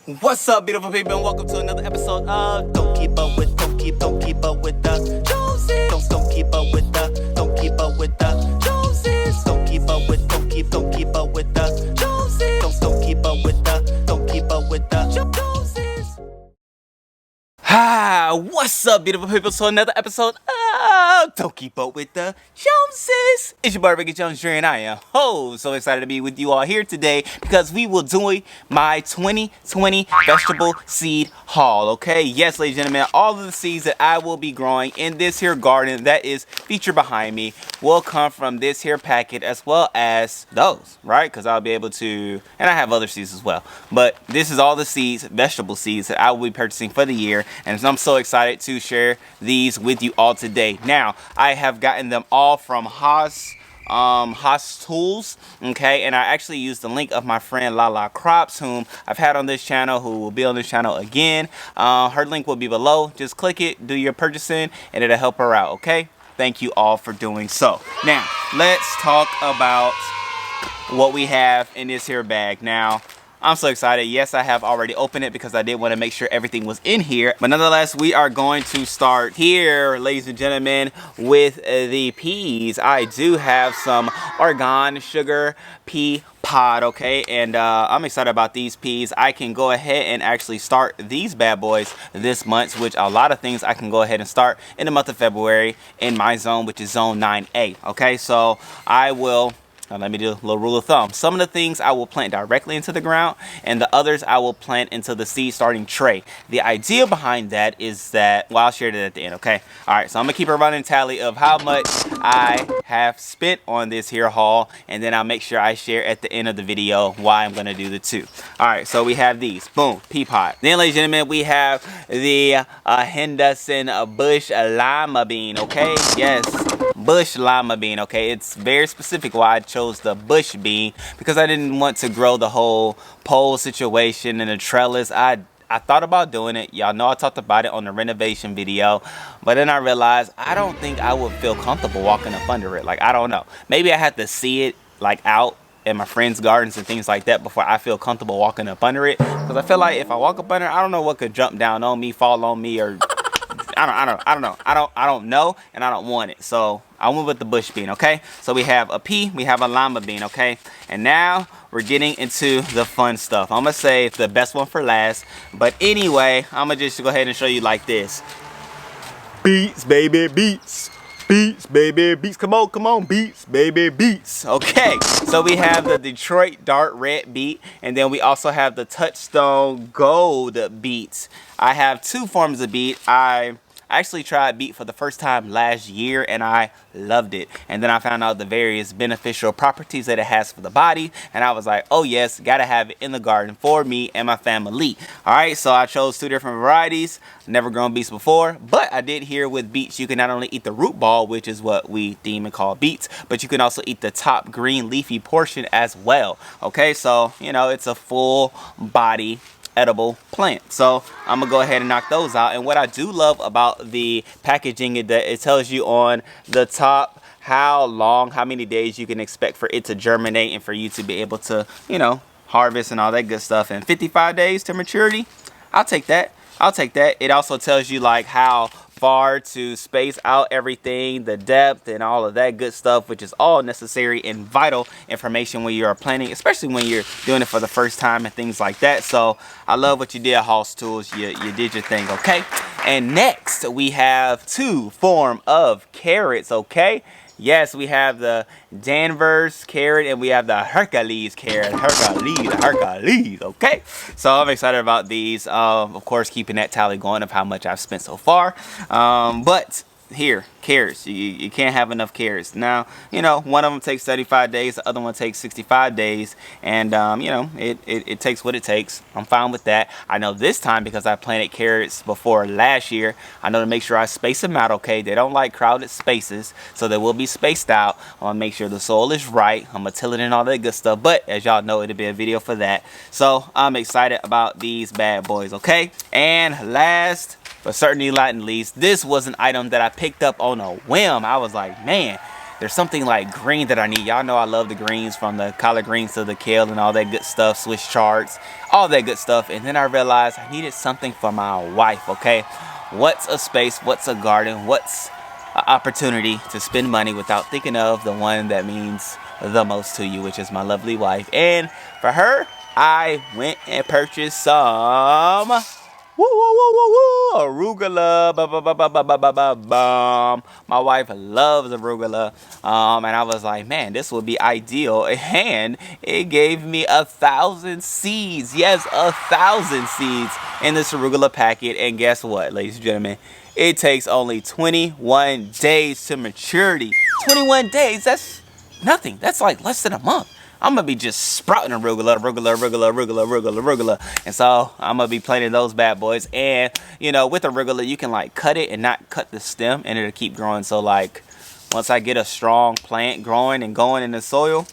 What's up, beautiful people, and welcome to another episode of Don't Keep Up with the Joneses. Don't keep up with the Joneses. Don't keep up with the Joneses. Don't keep up with the Joneses. Don't keep up with the Joneses. What's up, beautiful people? So another episode of Don't Keep Up with the Joneses. It's your boy Ricky Jones Jr. and I am so excited to be with you all here today because we will do my 2020 vegetable seed haul. Okay, yes, ladies and gentlemen, all of the seeds that I will be growing in this here garden that is featured behind me will come from this here packet, as well as those, right? Because I'll be able to, and I have other seeds as well, but this is all the seeds, vegetable seeds, that I will be purchasing for the year, and I'm so excited to share these with you all today. Now, I have gotten them all from Haas Tools, okay, and I actually used the link of my friend Lala Crops, whom I've had on this channel, who will be on this channel again. Her link will be below. Just click it, do your purchasing, and it'll help her out. Okay, thank you all for doing so. Now let's talk about what we have in this here bag. Now, I'm so excited. Yes, I have already opened it because I did want to make sure everything was in here. But nonetheless, we are going to start here, ladies and gentlemen, with the peas. I do have some argan sugar pea pod, okay? And I'm excited about these peas. I can go ahead and actually start these bad boys this month, which a lot of things I can go ahead and start in the month of February in my zone, which is zone 9A, okay? So I will... Now let me do a little rule of thumb. Some of the things I will plant directly into the ground, and the others I will plant into the seed starting tray. The idea behind that is that, well, I'll share that at the end, okay? All right, so I'm gonna keep a running tally of how much I have spent on this here haul, and then I'll make sure I share at the end of the video why I'm gonna do the two. All right, so we have these, boom, pea pod. Then, ladies and gentlemen, we have the Henderson Bush Lima bean, okay? Yes, bush lima bean, okay? It's very specific why I chose the bush bean, because I didn't want to grow the whole pole situation and the trellis. I thought about doing it. Y'all know I talked about it on the renovation video, but then I realized I don't think I would feel comfortable walking up under it. Like, I don't know. Maybe I had to see it like out in my friends' gardens and things like that before I feel comfortable walking up under it. Because I feel like if I walk up under it, I don't know what could jump down on me, fall on me, or I don't know, and I don't want it. So I went with the bush bean, okay? So we have a pea, we have a lima bean, okay? And now we're getting into the fun stuff. I'm gonna save the best one for last, but anyway, I'm gonna just go ahead and show you like this. Beets, baby, beets. Beets, baby, beets. Come on, beets, baby, beets. Okay, so we have the Detroit dark red beet, and then we also have the Touchstone gold beets. I have two forms of beet. I actually tried beet for the first time last year, and I loved it. And then I found out the various beneficial properties that it has for the body, and I was like, oh yes, gotta have it in the garden for me and my family. All right, so I chose two different varieties. Never grown beets before, but I did hear with beets you can not only eat the root ball, which is what we deem and call beets, but you can also eat the top green leafy portion as well. Okay, so you know, it's a full body edible plant. So I'm gonna go ahead and knock those out. And what I do love about the packaging is that it tells you on the top how many days you can expect for it to germinate and for you to be able to, you know, harvest and all that good stuff. And 55 days to maturity, I'll take that. It also tells you like how far to space out everything, the depth and all of that good stuff, which is all necessary and vital information when you're planting, especially when you're doing it for the first time and things like that. So I love what you did, Haas Tools. You did your thing, okay? And next we have two form of carrots, okay? Yes, we have the Danvers carrot and we have the Hercules carrot. Hercules, okay? So I'm excited about these. Of course, keeping that tally going of how much I've spent so far. But here, carrots, you can't have enough carrots. Now, you know, one of them takes 35 days, the other one takes 65 days, and you know, it takes what it takes. I'm fine with that. I know this time, because I planted carrots before last year, I know to make sure I space them out, okay? They don't like crowded spaces, so they will be spaced out. I want to make sure the soil is right. I'm gonna till it and all that good stuff, but as y'all know, it'll be a video for that. So I'm excited about these bad boys, okay? And last but certainly not least, this was an item that I picked up on a whim. I was like, man, there's something like green that I need. Y'all know I love the greens, from the collard greens to the kale and all that good stuff, Swiss charts, all that good stuff. And then I realized I needed something for my wife, okay? What's a space, what's a garden, what's an opportunity to spend money without thinking of the one that means the most to you, which is my lovely wife. And for her, I went and purchased some arugula. My wife loves arugula, and I was like, man, this would be ideal. And it gave me 1,000 seeds. Yes, 1,000 seeds in this arugula packet. And guess what, ladies and gentlemen? It takes only 21 days to maturity. 21 days, that's nothing. That's like less than a month. I'm gonna be just sprouting arugula. And so I'm gonna be planting those bad boys. And you know, with arugula, you can like cut it and not cut the stem, and it'll keep growing. So like, once I get a strong plant growing and going in the soil,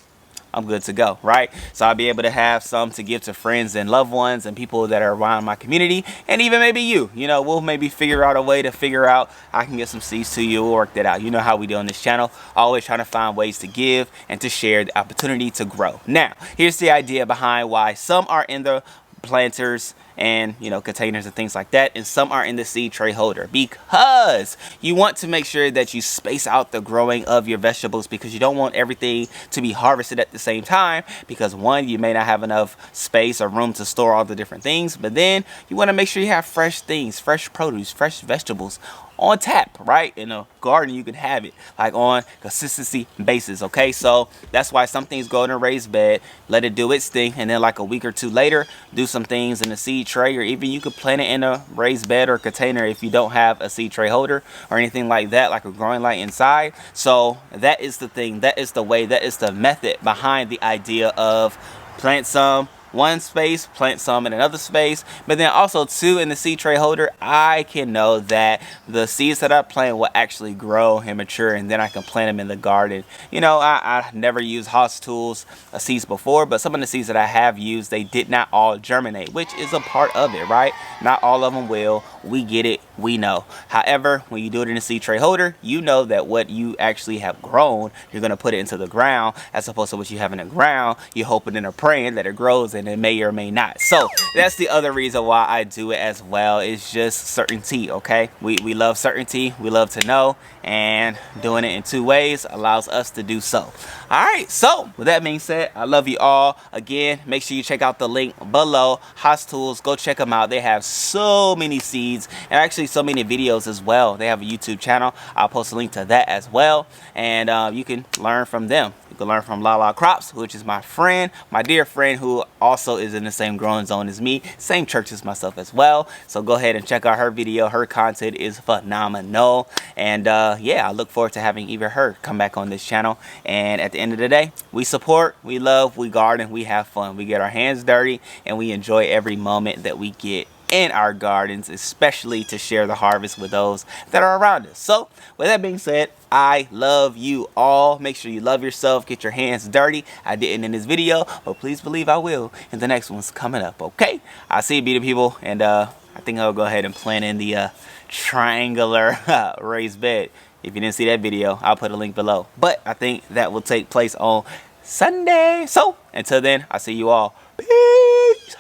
I'm good to go, right? So I'll be able to have some to give to friends and loved ones and people that are around my community, and even maybe you. You know, we'll maybe figure out a way to figure out, I can get some seeds to you. We'll work that out. You know how we do on this channel, always trying to find ways to give and to share the opportunity to grow. Now, here's the idea behind why some are in the planters and, you know, containers and things like that, and some are in the seed tray holder, because you want to make sure that you space out the growing of your vegetables, because you don't want everything to be harvested at the same time, because one, you may not have enough space or room to store all the different things, but then you want to make sure you have fresh things, fresh produce, fresh vegetables on tap, right? In a garden, you can have it like on consistency basis, okay? So that's why some things go in a raised bed, let it do its thing, and then like a week or two later, do some things in a seed tray, or even you could plant it in a raised bed or container if you don't have a seed tray holder or anything like that, like a growing light inside. So that is the thing, that is the way, that is the method behind the idea of plant some one space, plant some in another space, but then also too, in the seed tray holder, I can know that the seeds that I plant will actually grow and mature, and then I can plant them in the garden. You know, I never used Haas tools seeds before, but some of the seeds that I have used, they did not all germinate, which is a part of it, right? Not all of them will. We get it, we know. However, when you do it in a seed tray holder, you know that what you actually have grown, you're going to put it into the ground, as opposed to what you have in the ground, you're hoping and praying that it grows, and it may or may not. So that's the other reason why I do it as well. It's just certainty, okay? We love certainty, we love to know, and doing it in two ways allows us to do so. All right, so with that being said, I love you all. Again, make sure you check out the link below. Haas Tools, go check them out. They have so many seeds and actually so many videos as well. They have a YouTube channel. I'll post a link to that as well, and you can learn from them. You can learn from Lala Crops, which is my friend, my dear friend, who also is in the same growing zone as me, same church as myself as well. So go ahead and check out her video. Her content is phenomenal, and yeah, I look forward to having even her come back on this channel. And at the end of the day, we support, we love, we garden, we have fun, we get our hands dirty, and we enjoy every moment that we get in our gardens, especially to share the harvest with those that are around us. So with that being said, I love you all. Make sure you love yourself, get your hands dirty. I didn't in this video, but please believe I will in the next one's coming up, okay? I'll see you, beautiful people, and I think I'll go ahead and plant in the triangular raised bed. If you didn't see that video, I'll put a link below, but I think that will take place on Sunday. So until then, I'll see you all. Peace.